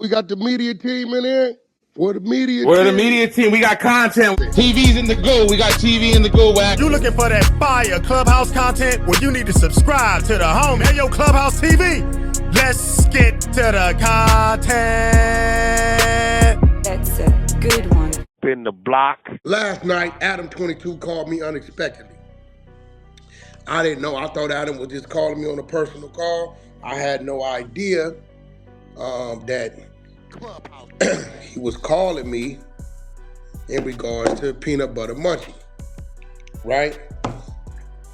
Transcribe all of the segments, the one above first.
We got the media team in here. We're the media team. We got content. TV's in the go. We got TV in the go, Wack. You looking for that fire Clubhouse content? Well, you need to subscribe to the home. Hey, yo, Clubhouse TV. Let's get to the content. That's a good one. In the block. Last night, Adam22 called me unexpectedly. I didn't know. I thought Adam was just calling me on a personal call. I had no idea that he was calling me in regards to peanut butter munchie, right?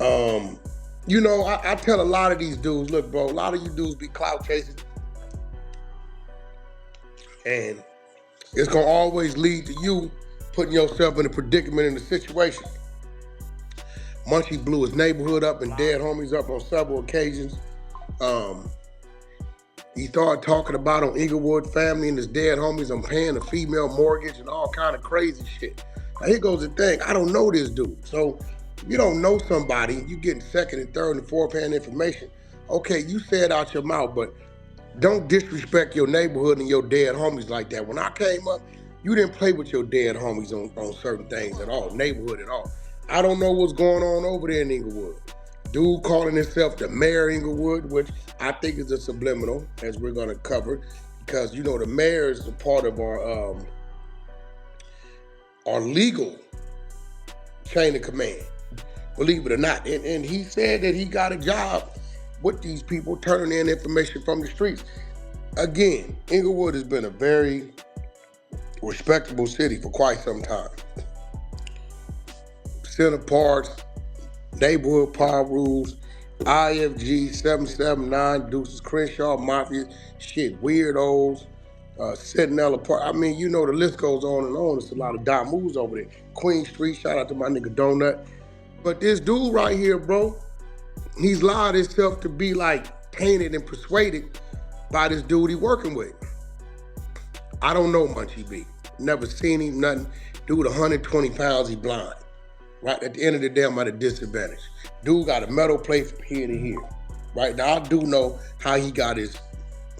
You know, I tell a lot of these dudes, look, bro, a lot of you dudes be clout chasing, and it's gonna always lead to you putting yourself in a predicament in a situation. Munchie blew his neighborhood up and dead homies up on several occasions. He started talking about on Inglewood family and his dead homies on paying a female mortgage and all kind of crazy shit. Now here goes the thing, I don't know this dude. So if you don't know somebody, you getting second and third and fourth hand information. Okay, you say it out your mouth, but don't disrespect your neighborhood and your dead homies like that. When I came up, you didn't play with your dead homies on certain things at all, neighborhood at all. I don't know what's going on over there in Inglewood. Dude calling himself the mayor of Inglewood, which I think is a subliminal, as we're gonna cover, because you know the mayor is a part of our legal chain of command, believe it or not. And he said that he got a job with these people turning in information from the streets. Again, Inglewood has been a very respectable city for quite some time. Center parks, neighborhood power rules, IFG 779, Deuces Crenshaw Mafia, shit, weirdos, Sentinella Park. I mean, you know, the list goes on and on. There's a lot of Damus over there. Queen Street, shout out to my nigga Donut. But this dude right here, bro, he's allowed himself to be like tainted and persuaded by this dude he working with. I don't know Munchie B. Never seen him, nothing. Dude, 120 pounds, he blind. Right, at the end of the day, I'm at a disadvantage. Dude got a metal plate from here to here. Right, now I do know how he got his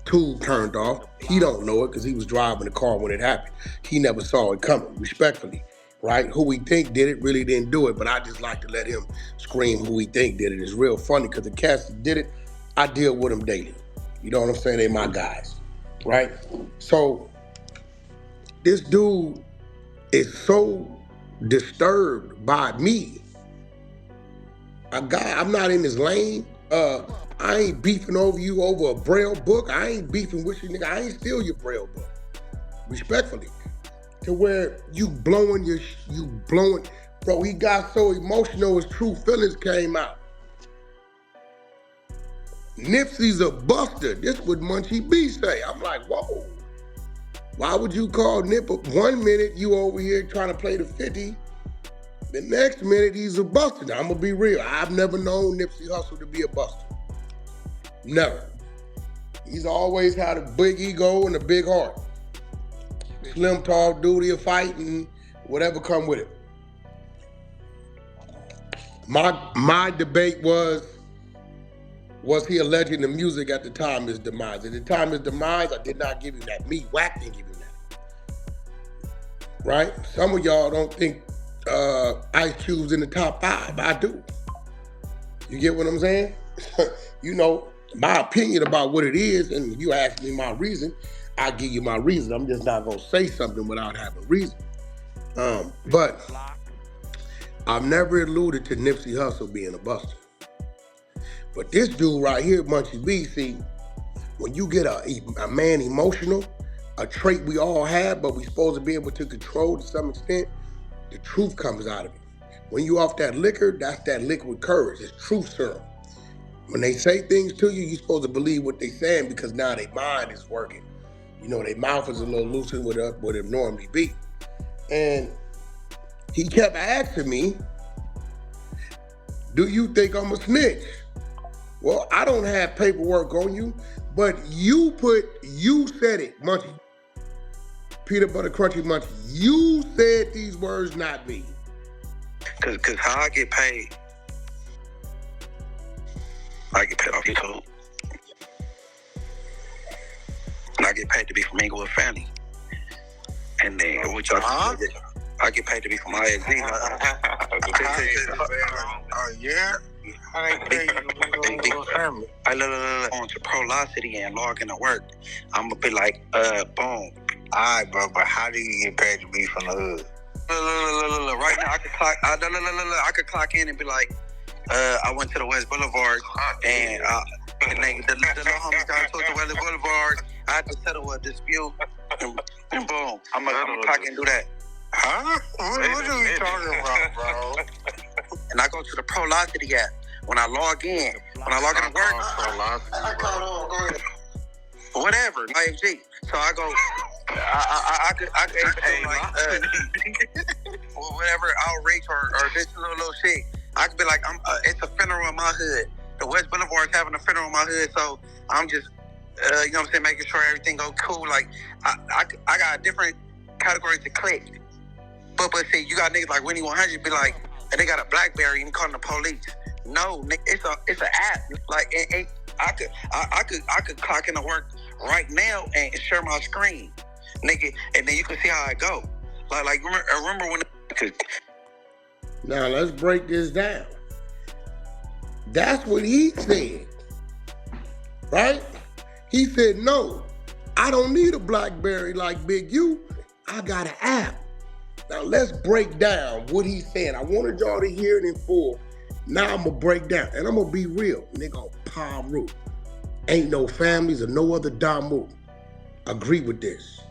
tube turned off. He don't know it because he was driving the car when it happened. He never saw it coming, respectfully. Right, who we think did it really didn't do it, but I just like to let him scream who we think did it. It's real funny because the cats that did it, I deal with them daily. You know what I'm saying? They my guys, right? So this dude is so disturbed by me. I'm not in his lane. I ain't beefing over you over a Braille book. I ain't beefing with you, nigga. I ain't steal your Braille book. Respectfully. To where you blowing. Bro, he got so emotional his true feelings came out. Nipsey's a buster. This what Munchie B say. I'm like, whoa. Why would you call Nip up 1 minute you over here trying to play the 50? The next minute he's a buster. Now, I'm gonna be real. I've never known Nipsey Hussle to be a buster. Never. He's always had a big ego and a big heart. Slim, tall, dude, he'll fight and whatever come with it. My debate was he alleging the music at the time of his demise? At the time of his demise, I did not give him that. Me, Wack, didn't give him that. Right? Some of y'all don't think Ice Cube's in the top 5. I do. You get what I'm saying? You know, my opinion about what it is, and you ask me my reason, I give you my reason. I'm just not gonna say something without having reason. But I've never alluded to Nipsey Hussle being a buster. But this dude right here, Munchie B, see, when you get a man emotional, a trait we all have, but we supposed to be able to control to some extent, the truth comes out of it. When you off that liquor, that's that liquid courage. It's truth serum. When they say things to you, you're supposed to believe what they saying because now their mind is working. You know, their mouth is a little looser than what it normally be. And he kept asking me, do you think I'm a snitch? Well, I don't have paperwork on you, but you said it, Munchie. Peanut butter crunchy Munchie. You said these words, not me. Cause how I get paid off YouTube. And I get paid to be from Inglewood Family. And then, which I get paid to be from ISD. Yeah? How they pay you to be from Inglewood Family? I look on to Prolocity and log into work. I'm gonna be like, boom. Alright, bro, but how do you get paid to be from the hood? Right now, I could clock in and be like, I went to the West Boulevard and the little homies down to the West Boulevard. I had to settle a dispute and boom, I'm gonna clock in and do that. Huh? What are we talking about, bro? And I go to the Prolocity app. When I log in to work, whatever, IFG. So I go, I could whatever outreach or this little shit. I could be like, it's a funeral in my hood. The West Boulevard is having a funeral in my hood, so I'm just, you know what I'm saying, making sure everything go cool. Like, I got different categories to click. But see, you got niggas like Winnie 100 be like, and they got a BlackBerry and calling the police. No, nigga, it's an app. Like, I could clock into work right now and share my screen, nigga, and then you can see how I go. Like remember when? Now let's break this down. That's what he said, right? He said, no, I don't need a BlackBerry like Big U. I got an app. Now let's break down what he said. I wanted y'all to hear it in full. Now I'm gonna break down, and I'm gonna be real, nigga, on Paru. Ain't no families or no other Damu. Agree with this.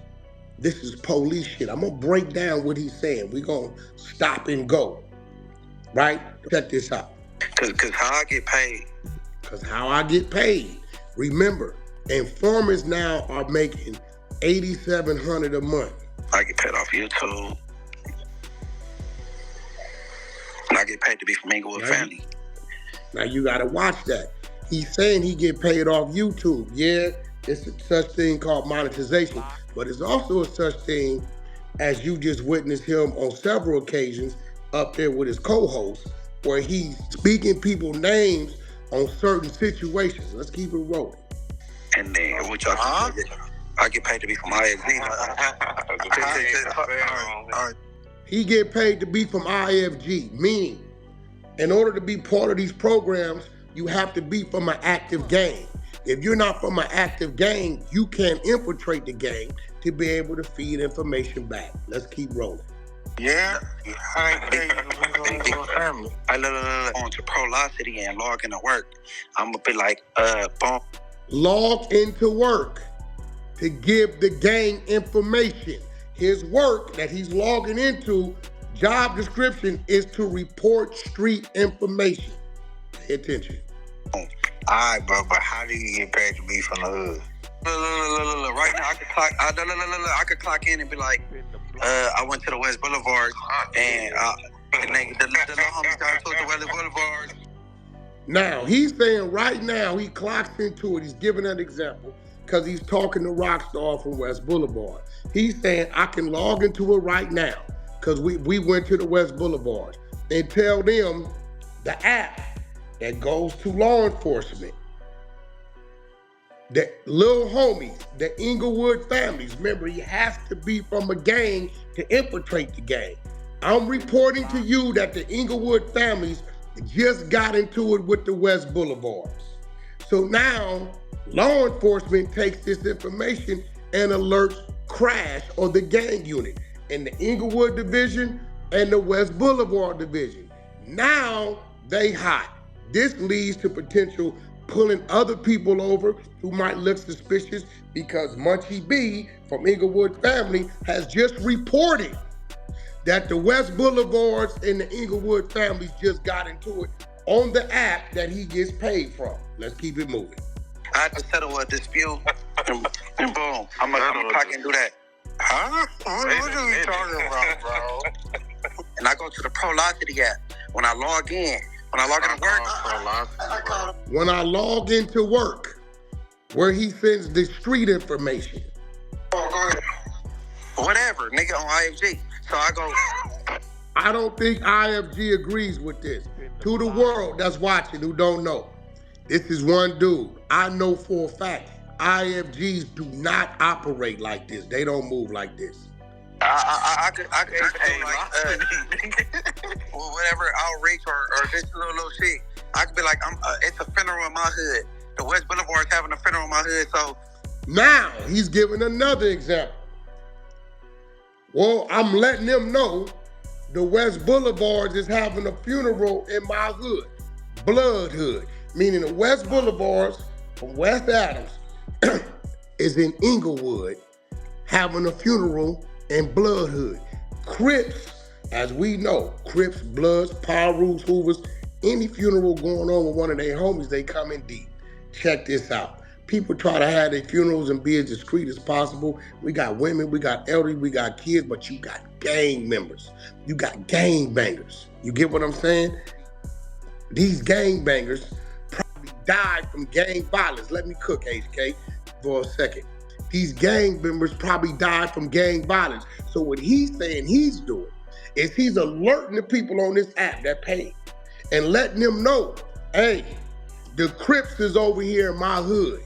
This is police shit. I'm gonna break down what he's saying. We gonna stop and go, right? Check this out. Cause how I get paid. Cause how I get paid. Remember, informers now are making $8,700 a month. I get paid off YouTube. And I get paid to be from Inglewood Family. Now you gotta watch that. He's saying he get paid off YouTube. Yeah, it's a such thing called monetization, but it's also a such thing as you just witnessed him on several occasions up there with his co-host, where he's speaking people's names on certain situations. Let's keep it rolling. And then, which I get paid to be from ISD. He get paid to be from IFG, meaning in order to be part of these programs, you have to be from an active gang. If you're not from an active gang, you can't infiltrate the gang to be able to feed information back. Let's keep rolling. Yeah, I look on to Prolocity and log into work. I'm gonna be like, boom. Log into work to give the gang information. His work that he's logging into, job description, is to report street information. Pay attention. Alright, bro, but how do you get paid to be from the hood? Right now, I could clock in and be like, I went to the West Boulevard and the little homies down to the West Boulevard. Now, he's saying right now, he clocks into it. He's giving an example because he's talking to Rockstar from West Boulevard. He's saying, I can log into it right now because we went to the West Boulevard and tell them the app that goes to law enforcement, the little homies, the Inglewood families. Remember, he has to be from a gang to infiltrate the gang. I'm reporting to you that the Inglewood families just got into it with the West Boulevards. So now, law enforcement takes this information and alerts Crash or the gang unit in the Inglewood division and the West Boulevard division. Now, they hot. This leads to potential pulling other people over who might look suspicious because Munchie D from Inglewood family has just reported that the West Boulevards and the Inglewood families just got into it on the app that he gets paid from. Let's keep it moving. I had to settle a dispute and boom, I'm gonna clock and do that. Huh? What are we talking about, bro? And I go to the Prolocity app. When I log in to work. When I log into work, where he sends the street information. Whatever, nigga, on IFG. So I go. I don't think IFG agrees with this. To the world that's watching who don't know, this is one dude I know for a fact. IFGs do not operate like this. They don't move like this. I could do like well, whatever outreach or this little shit. I could be like, it's a funeral in my hood. The West Boulevard is having a funeral in my hood, so. Now he's giving another example. Well, I'm letting them know the West Boulevard is having a funeral in my hood, Blood Hood, meaning the West Boulevards from West Adams is in Inglewood having a funeral in Blood Hood. Crips, as we know, Crips, Bloods, Pirus, Hoovers, any funeral going on with one of their homies, they come in deep. Check this out. People try to have their funerals and be as discreet as possible. We got women, we got elderly, we got kids, but you got gang members. You got gang bangers. You get what I'm saying? These gang bangers probably died from gang violence. Let me cook, HK, for a second. These gang members probably died from gang violence. So what he's saying he's doing is he's alerting the people on this app that pay and letting them know, hey, the Crips is over here in my hood.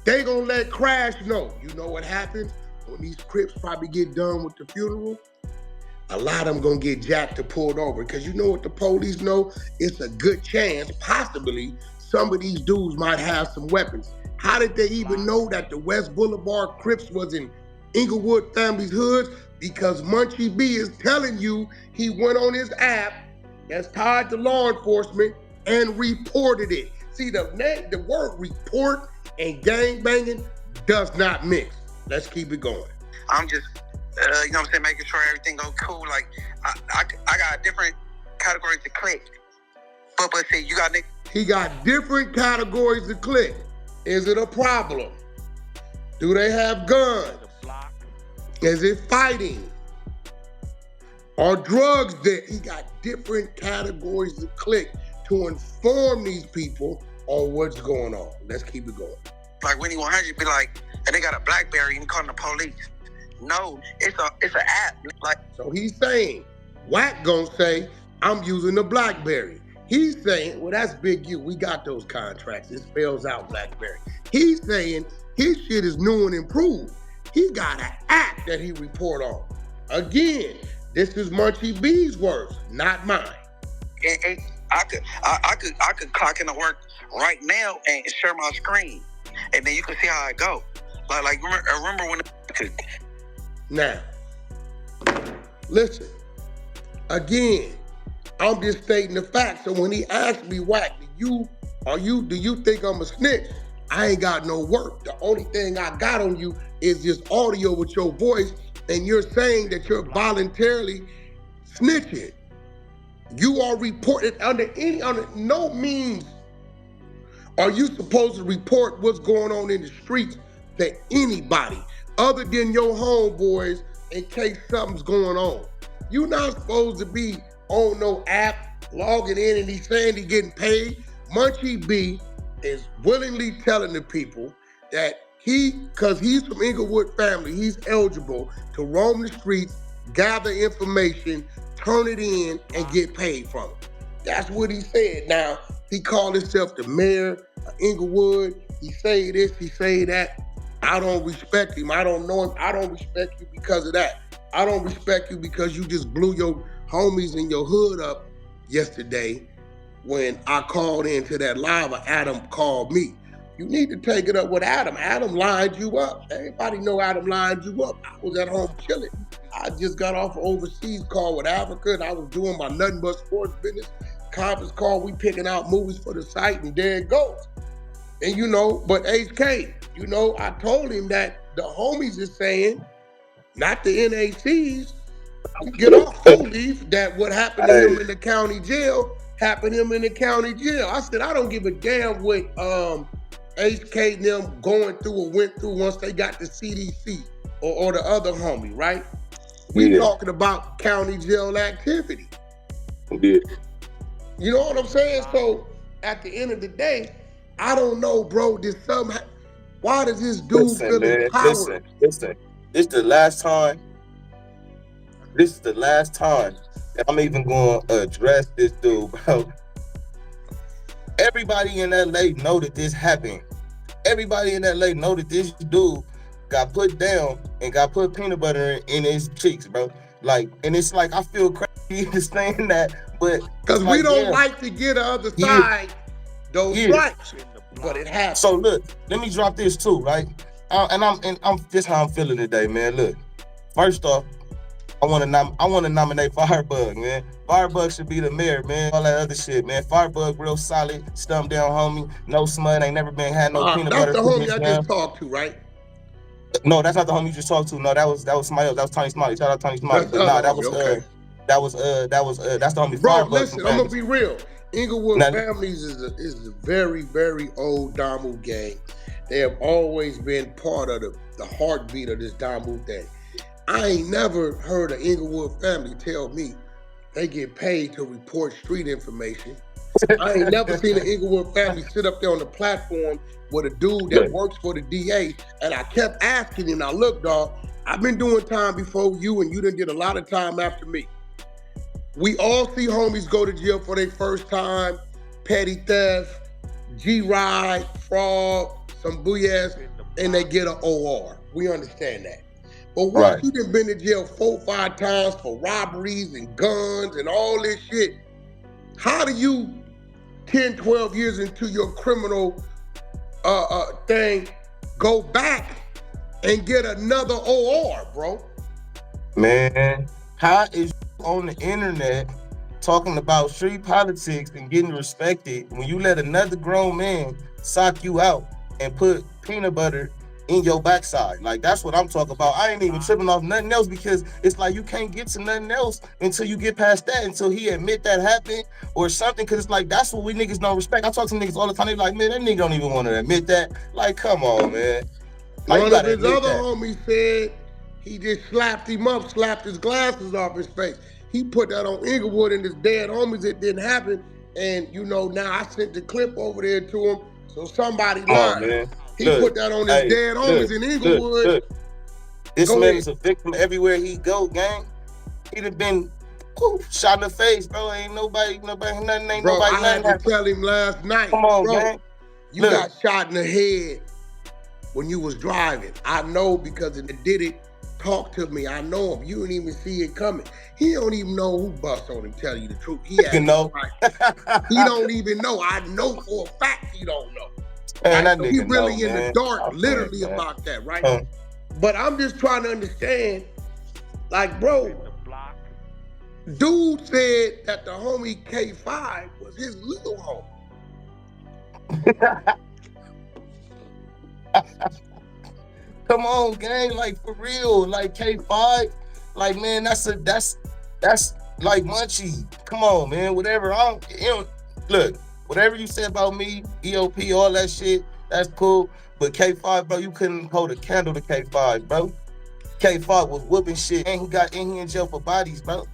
They gonna let Crash know. You know what happens when these Crips probably get done with the funeral? A lot of them gonna get jacked or pulled over, because you know what the police know? It's a good chance, possibly, some of these dudes might have some weapons. How did they even know that the West Boulevard Crips was in Inglewood family's hoods? Because Munchie D is telling you he went on his app that's tied to law enforcement and reported it. See, the word report and gang banging does not mix. Let's keep it going. I'm just, you know what I'm saying, making sure everything go cool. Like, I got different categories to click. But see, you got He got different categories to click. Is it a problem? Do they have guns? Is it fighting? Are drugs there? He got different categories to click to inform these people on what's going on. Let's keep it going. Like Winnie 100 be like, and they got a BlackBerry and calling the police. No, it's an app. Like, so he's saying, Wack gonna say, I'm using the BlackBerry. He's saying, well, that's Big U. We got those contracts. It spells out BlackBerry. He's saying his shit is new and improved. He got an app that he report on. Again, this is Munchie B's words, not mine. And I could clock into work right now and share my screen, and then you can see how I go. Like remember when? Now, listen. Again, I'm just stating the facts. So when he asked me, Wack, do you think I'm a snitch? I ain't got no work. The only thing I got on you is this audio with your voice, and you're saying that you're voluntarily snitching. You are reported under no means are you supposed to report what's going on in the streets to anybody other than your homeboys in case something's going on. You're not supposed to be on no app logging in and he's saying he's getting paid. Munchie B is willingly telling the people that because he's from Inglewood family, he's eligible to roam the streets, gather information, turn it in, and get paid from it. That's what he said. Now, he called himself the mayor of Inglewood. He say this, he say that. I don't respect him. I don't know him. I don't respect you because of that. I don't respect you because you just blew your homies in your hood up yesterday when I called into that live. Adam called me. You need to take it up with Adam. Adam lined you up. Everybody know Adam lined you up. I was at home chilling. I just got off an overseas call with Africa, and I was doing my nothing but sports business conference call. We picking out movies for the site, and there it goes. And but HK, I told him that the homies is saying, not the NACs, get off leave, that what happened to him in the county jail happened to him in the county jail. I said, I don't give a damn what HK and them going through or went through once they got the CDC or the other homie, right? We talking about county jail activity. Yeah. You know what I'm saying? So at the end of the day, I don't know, bro. Why does this dude feel empowered? Listen. This is the last time that I'm even going to address this dude, bro. Everybody in LA know that this happened. everybody in LA know that this dude got put down and got put peanut butter in his cheeks, bro. Like, and it's like, I feel crazy to saying that, but because we like, don't like to get the other side those stripes, but it happens. So look, let me drop this too, right? And I'm this how I'm feeling today, man. Look, first off, I want to nominate Firebug, man. Firebug should be the mayor, man. All that other shit, man. Firebug real solid, stumped down homie, no smut, ain't never been had no peanut butter. That's the homie I just talked to, right? No, that's not the homie you just talked to. No, that was somebody else. That was Tony Smiley. Shout out Tony Smiley. But nah, that's the homie. Bro, Firebug. listen, I'm gonna be real. Inglewood Families is a very, very old Damu gang. They have always been part of the heartbeat of this Damu thing. I ain't never heard an Inglewood family tell me they get paid to report street information. I ain't never seen an Inglewood family sit up there on the platform with a dude that works for the DA, and I kept asking him, now look, dog, I've been doing time before you, and you done did a lot of time after me. We all see homies go to jail for their first time, petty theft, G-ride, fraud, some booyahs, and they get an OR. We understand that. But once you done been to jail 4 or 5 times for robberies and guns and all this shit, how do you 10, 12 years into your criminal thing go back and get another OR, bro? Man, how is you on the internet talking about street politics and getting respected when you let another grown man sock you out and put peanut butter in your backside? Like, that's what I'm talking about. I ain't even tripping off nothing else, because it's like you can't get to nothing else until you get past that, until he admit that happened or something, because it's like, that's what we niggas don't respect. I talk to niggas all the time, they like, man, that nigga don't even want to admit that. Like, come on, man. Like, one of his other homies said he just slapped him up, slapped his glasses off his face. He put that on Inglewood and his dead homies. It didn't happen. And, you know, now I sent the clip over there to him, so somebody lied. He put that on his dead homies in Inglewood. This man is a victim everywhere he go, gang. He'd have been shot in the face, bro. Ain't nobody, nothing. Bro, I had to tell him last night. Come on, bro, gang. You got shot in the head when you was driving. I know, because it did it. Talk to me. I know him. You didn't even see it coming. He don't even know who bust on him, tell you the truth. He know. He don't even know. I know for a fact he don't know. Man, that he really know, in the dark, literally, about that, right? But I'm just trying to understand, like, bro, dude said that the homie K5 was his little homie. Come on, gang, like, for real, like, K5, like, man, that's like Munchie. Come on, man, whatever. Look, whatever you say about me, EOP, all that shit, that's cool. But K5, bro, you couldn't hold a candle to K5, bro. K5 was whooping shit, and he in jail for bodies, bro.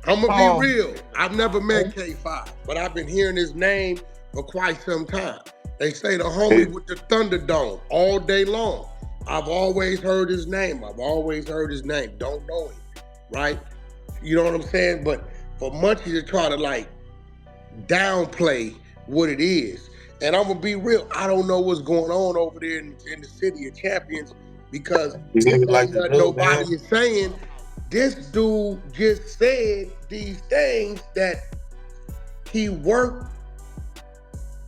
I'm gonna be real. I've never met K5, but I've been hearing his name for quite some time. They say the homie with the Thunderdome all day long. I've always heard his name. Don't know him, right? You know what I'm saying? But for Munchie to try to, like, downplay what it is, and I'm gonna be real, I don't know what's going on over there in the city of Champions, because nobody is saying. This dude just said these things that he worked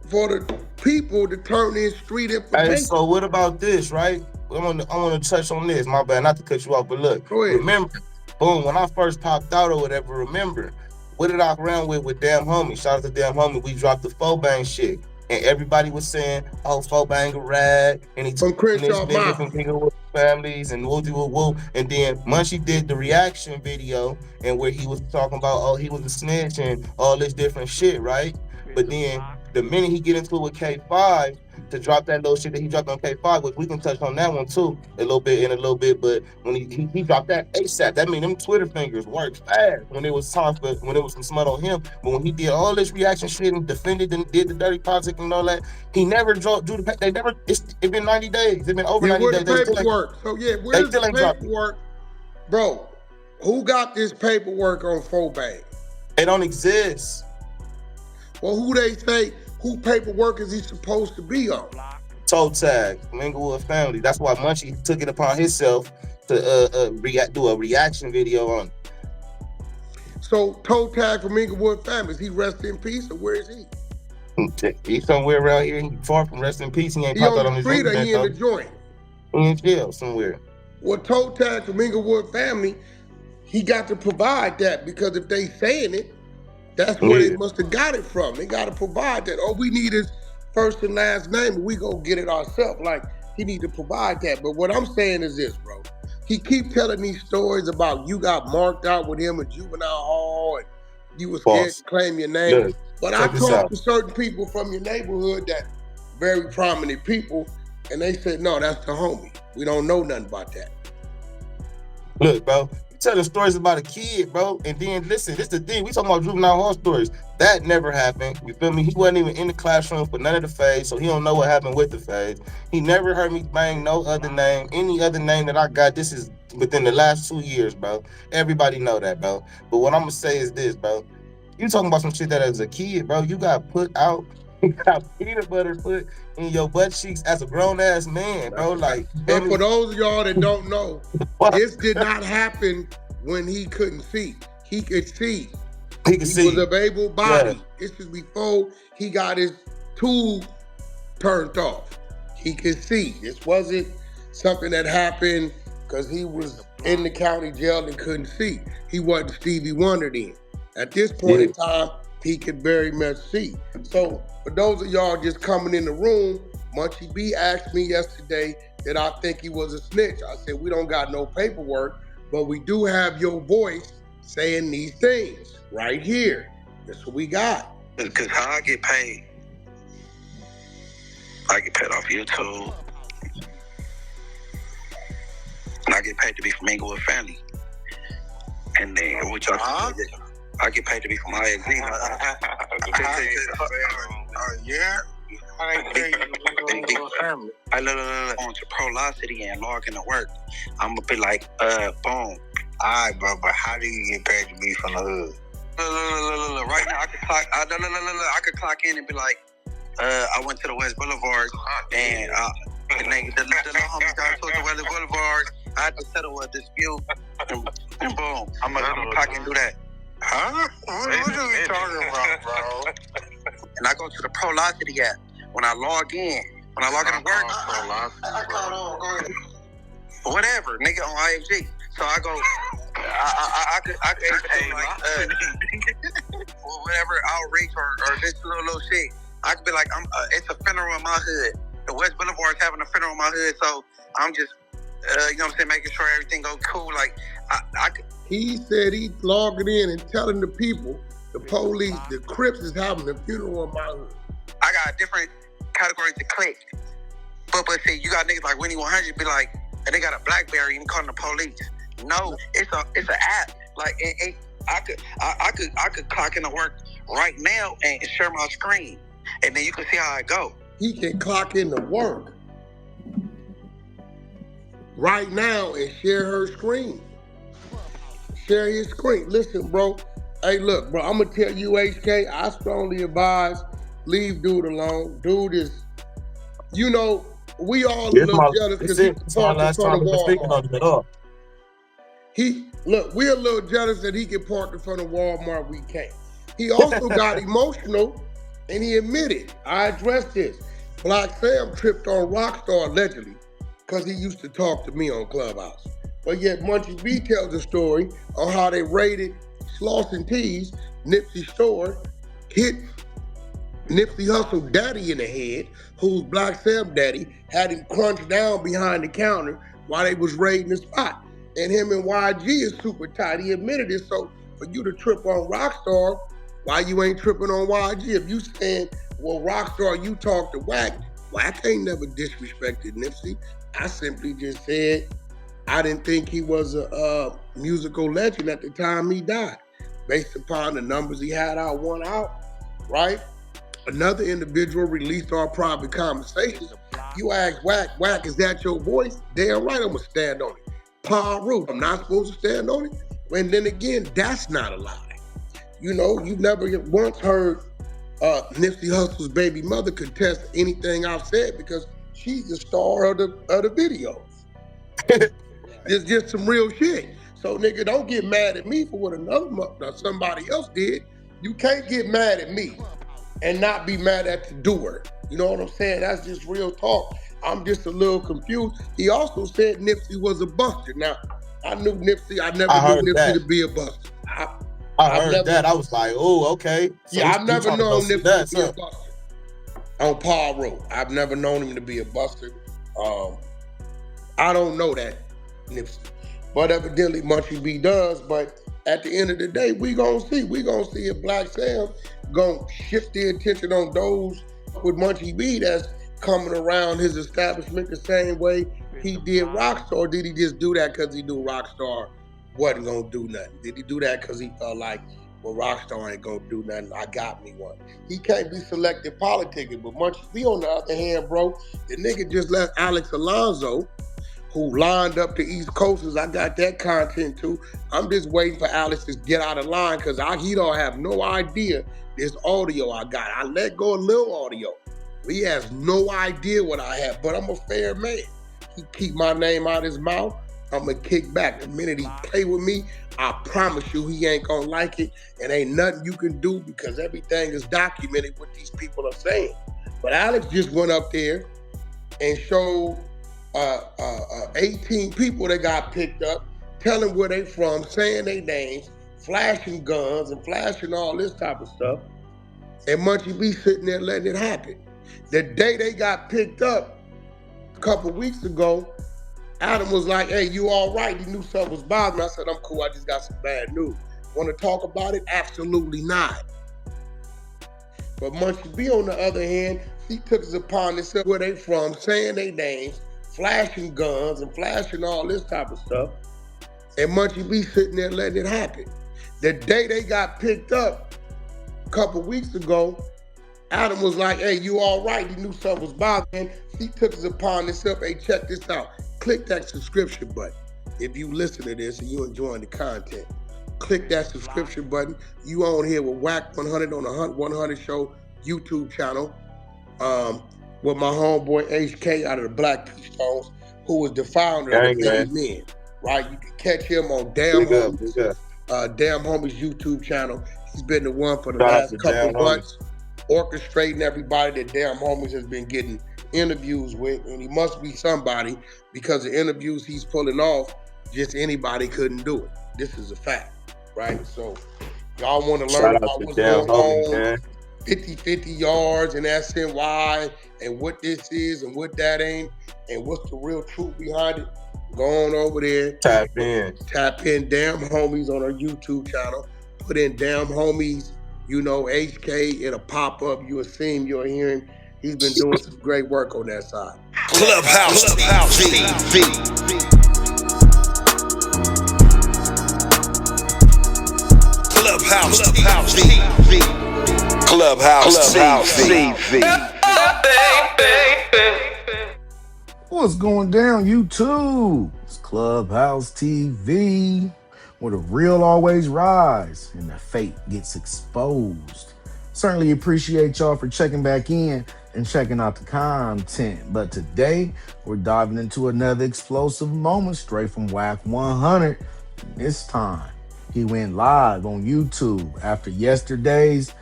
for the people to turn in street information. Hey, so what about this, right? I want to touch on this. My bad, not to cut you off, but look, remember, boom, when I first popped out or whatever, remember, what did I run with Damn Homie? Shout out to Damn Homie. We dropped the Fobang shit, and everybody was saying, "Oh, Fobang a rad," and he took this nigga from Inglewood Families and woo. And then Munchie did the reaction video, and where he was talking about, oh, he was a snitch and all this different shit, right? But then the minute he get into it with K5 to drop that little shit that he dropped on K5, which we can touch on that one too a little bit, but when he dropped that ASAP, that mean them Twitter fingers worked fast when it was time for, when it was some smut on him. But when he did all this reaction shit and defended and did the dirty politics and all that, he never drew the, they never, it's been 90 days, it's been over 90 days. Where's the paperwork? So yeah, where's the paperwork? Bro, who got this paperwork on Fobang? It don't exist. Well, who they say, who paperwork is he supposed to be on? toe tag from Inglewood family. That's why Munchie took it upon himself to do a reaction video on it. So toe tag from Inglewood family, is he rest in peace or where is he? He's somewhere around here. He far from rest in peace. He ain't popped out on his street or he in though. the joint? He in jail somewhere. Well, toe tag from Inglewood family, he got to provide that, because if they saying it, that's where they must have got it from. They got to provide that. All we need is first and last name, and we go get it ourselves. Like, he need to provide that. But what I'm saying is this, bro. He keep telling these stories about you got marked out with him in juvenile hall and you was scared to claim your name. Look, but I talked to certain people from your neighborhood that very prominent people, and they said, no, that's the homie. We don't know nothing about that. Look, bro, you telling stories about a kid, bro, and then listen, this the thing, we talking about juvenile hall stories. That never happened. You feel me? He wasn't even in the classroom for none of the phase, so he don't know what happened with the phase. He never heard me bang no other name. Any other name that I got, this is within the last 2 years, bro. Everybody know that, bro. But what I'm gonna say is this, bro. You talking about some shit that as a kid, bro, you got put out, you got peanut butter put in your butt cheeks as a grown-ass man, bro. Like, and for those of y'all that don't know, this did not happen when he couldn't see. He could see. He was of able body. Yeah. This is before he got his tube turned off. He could see. This wasn't something that happened because he was in the county jail and couldn't see. He wasn't Stevie Wonder then. At this point in time, he could very much see. So for those of y'all just coming in the room, Munchie B asked me yesterday that I think he was a snitch. I said, we don't got no paperwork, but we do have your voice saying these things right here. That's what we got. Because how I get paid off YouTube. And I get paid to be from Inglewood family. And then which I get paid to be from IXZ. Yeah. I look on to Prolocity and log into work. I'm gonna be like, boom. Alright, bro, but how do you get paid to be from the hood? Look, right now I could clock in and be like, I went to the West Boulevard and the little homies got to the West Boulevard. I had to settle a dispute and boom, I'm gonna clock in and do that. Huh? What are you talking about, bro? And I go to the Prolocity app. When I log in to work, I caught on. Go ahead. Whatever, nigga on IFG. So I go, I could say like, whatever outreach or this little shit. I could be like, it's a funeral in my hood. The West Boulevard is having a funeral in my hood, so I'm just, you know what I'm saying, making sure everything goes cool. Like, I could. He said he's logging in and telling the people, the police, the Crips is having a funeral in my hood. I got different categories to click. But see, you got niggas like Winnie 100 be like, and they got a BlackBerry and calling the police. No, it's an app. Like I could clock into work right now and share my screen, and then you can see how I go. He can clock into work right now and share her screen. Share his screen. Listen, bro. Hey, look, bro. I'm gonna tell you, HK. I strongly advise leave dude alone. Dude is, you know, we all a little jealous because he parked in front of Walmart. We're a little jealous that he can park in front of Walmart. We can't. He also got emotional and he admitted, I addressed this. Black Sam tripped on Rockstar allegedly because he used to talk to me on Clubhouse. But yet Munchie B tells a story on how they raided Slauson T's, Nipsey's store, hit Nipsey Hussle daddy in the head, who's Black Sam daddy, had him crunched down behind the counter while they was raiding the spot. And him and YG is super tight. He admitted it. So for you to trip on Rockstar, why you ain't tripping on YG? If you saying, well, Rockstar, you talk to Wack, Wack ain't never disrespected Nipsey. I simply just said I didn't think he was a musical legend at the time he died, based upon the numbers he had out, one out, right? Another individual released our private conversations. You ask Wack, Wack, is that your voice? Damn right, I'm gonna stand on it. Paru, I'm not supposed to stand on it. And then again, that's not a lie. You know, you never once heard Nipsey Hussle's baby mother contest anything I've said because she's the star of the videos. It's just some real shit. So nigga, don't get mad at me for what somebody else did. You can't get mad at me and not be mad at the doer. You know what I'm saying? That's just real talk. I'm just a little confused. He also said Nipsey was a buster. Now, I knew Nipsey. I never knew Nipsey to be a buster. I heard that. I was like, oh, okay. So yeah, I've never known Nipsey to be a buster. On Paul Road, I've never known him to be a buster. I don't know that Nipsey, but evidently Munchie B does. But at the end of the day, we gonna see if Black Sam gonna shift the attention on those with Munchie B that's coming around his establishment the same way he did Rockstar. Or did he just do that because he knew Rockstar wasn't gonna do nothing? Did he do that because he felt like, well, Rockstar ain't gonna do nothing, I got me one? He can't be selective politicking. But Munchie B, on the other hand, bro, the nigga just left Alex Alonso, who lined up the East Coasters. I got that content too. I'm just waiting for Alex to get out of line because he don't have no idea this audio I got. I let go a little audio. He has no idea what I have, but I'm a fair man. He keep my name out his mouth, I'm gonna kick back. The minute he play with me, I promise you he ain't gonna like it, and ain't nothing you can do because everything is documented what these people are saying. But Alex just went up there and showed 18 people that got picked up, telling where they from, saying their names, flashing guns and flashing all this type of stuff. And Munchie B sitting there letting it happen. The day they got picked up a couple weeks ago, Adam was like, hey, you all right? He knew something was bothering me. I said, I'm cool, I just got some bad news. Want to talk about it? Absolutely not. But Munchie B, on the other hand, he took it upon himself where they from, saying their names, flashing guns and flashing all this type of stuff. And Munchie B sitting there letting it happen. The day they got picked up a couple weeks ago, Adam was like, hey, you all right? He knew something was bothering him. He took it upon himself. Hey, check this out. Click that subscription button. If you listen to this and you enjoying the content, click that subscription button. You on here with Wack 100 on the 100 Show YouTube channel. With my homeboy HK out of the Black Peach Stones, who was the founder of the Many Men, right? You can catch him on Damn Homies YouTube channel. He's been the one for the last couple months, orchestrating everybody that Damn Homies has been getting interviews with, and he must be somebody because the interviews he's pulling off, just anybody couldn't do it. This is a fact, right? So y'all want to learn about what's going on, 50-50 yards and SNY and what this is and what that ain't and what's the real truth behind it, go on over there. Tap in Damn Homies on our YouTube channel. Put in Damn Homies, HK, it'll pop up. You'll see him, you'll hear him. He's been doing some great work on that side. Clubhouse TV. Clubhouse TV. What's going down, YouTube? It's Clubhouse TV, where the real always rise and the fake gets exposed. Certainly appreciate y'all for checking back in and checking out the content. But today, we're diving into another explosive moment straight from Wack 100. And this time, he went live on YouTube after yesterday's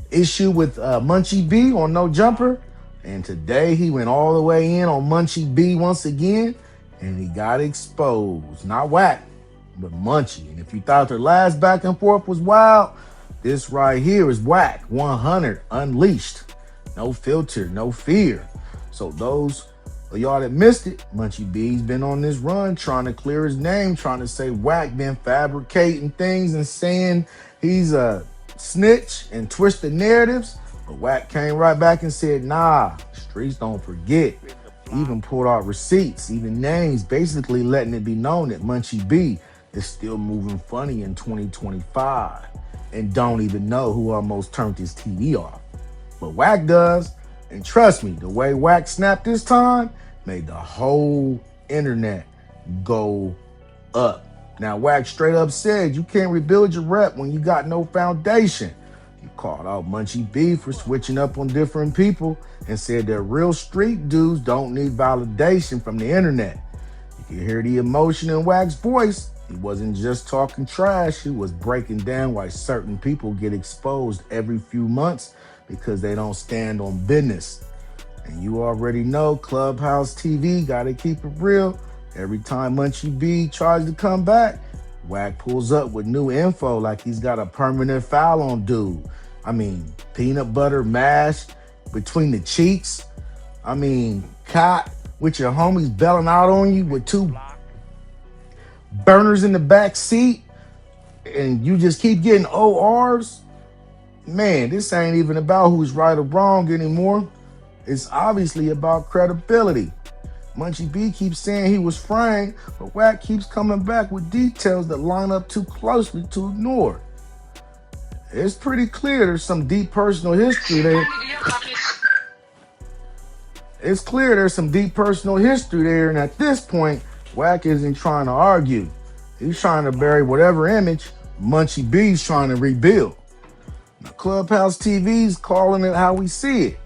issue with Munchie B on No Jumper. And today, he went all the way in on Munchie B once again, and he got exposed. Not Wack, but Munchie. And if you thought their last back and forth was wild, this right here is Wack 100 Unleashed. No filter, no fear. So those of y'all that missed it, Munchie B's been on this run trying to clear his name, trying to say Wack been fabricating things and saying he's a snitch and twisted narratives. But Wack came right back and said, nah, streets don't forget. He even pulled out receipts, even names, basically letting it be known that Munchie B is still moving funny in 2025 and don't even know who almost turned his TV off. But Wack does, and trust me, the way Wack snapped this time made the whole internet go up. Now, Wack straight up said you can't rebuild your rep when you got no foundation. He called out Munchie D for switching up on different people and said that real street dudes don't need validation from the internet. You can hear the emotion in Wack's voice. He wasn't just talking trash, he was breaking down why certain people get exposed every few months because they don't stand on business. And you already know Clubhouse TV gotta keep it real. Every time Munchie B tries to come back, Wack pulls up with new info like he's got a permanent foul on dude. I mean, peanut butter mash between the cheeks. I mean, cot with your homies belling out on you with two burners in the back seat, and you just keep getting ORs. Man, this ain't even about who's right or wrong anymore. It's obviously about credibility. Munchie B keeps saying he was framed, but Wack keeps coming back with details that line up too closely to ignore. It's pretty clear there's some deep personal history there. It's clear there's some deep personal history there, and at this point, Wack isn't trying to argue. He's trying to bury whatever image Munchie B's trying to rebuild. Now, Clubhouse TV's calling it how we see it.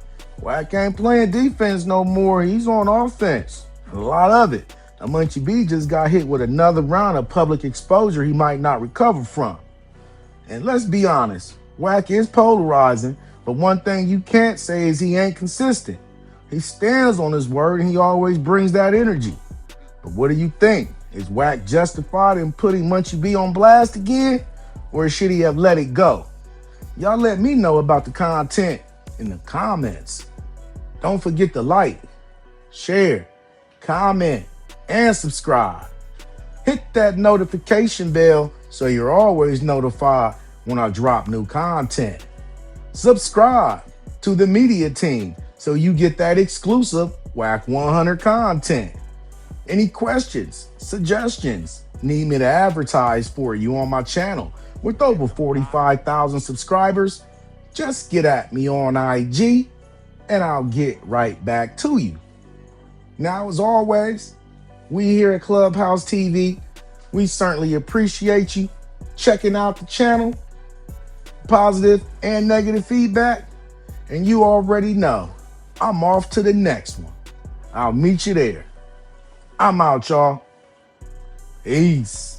Wack ain't playing defense no more. He's on offense. A lot of it. Now, Munchie B just got hit with another round of public exposure he might not recover from. And let's be honest, Wack is polarizing, but one thing you can't say is he ain't consistent. He stands on his word and he always brings that energy. But what do you think? Is Wack justified in putting Munchie B on blast again? Or should he have let it go? Y'all let me know about the content in the comments. Don't forget to like, share, comment, and subscribe. Hit that notification bell so you're always notified when I drop new content. Subscribe to the media team so you get that exclusive Wack 100 content. Any questions, suggestions, need me to advertise for you on my channel with over 45,000 subscribers? Just get at me on IG and I'll get right back to you. Now, as always, we here at Clubhouse TV, we certainly appreciate you checking out the channel, positive and negative feedback, and you already know I'm off to the next one. I'll meet you there. I'm out, y'all. Peace.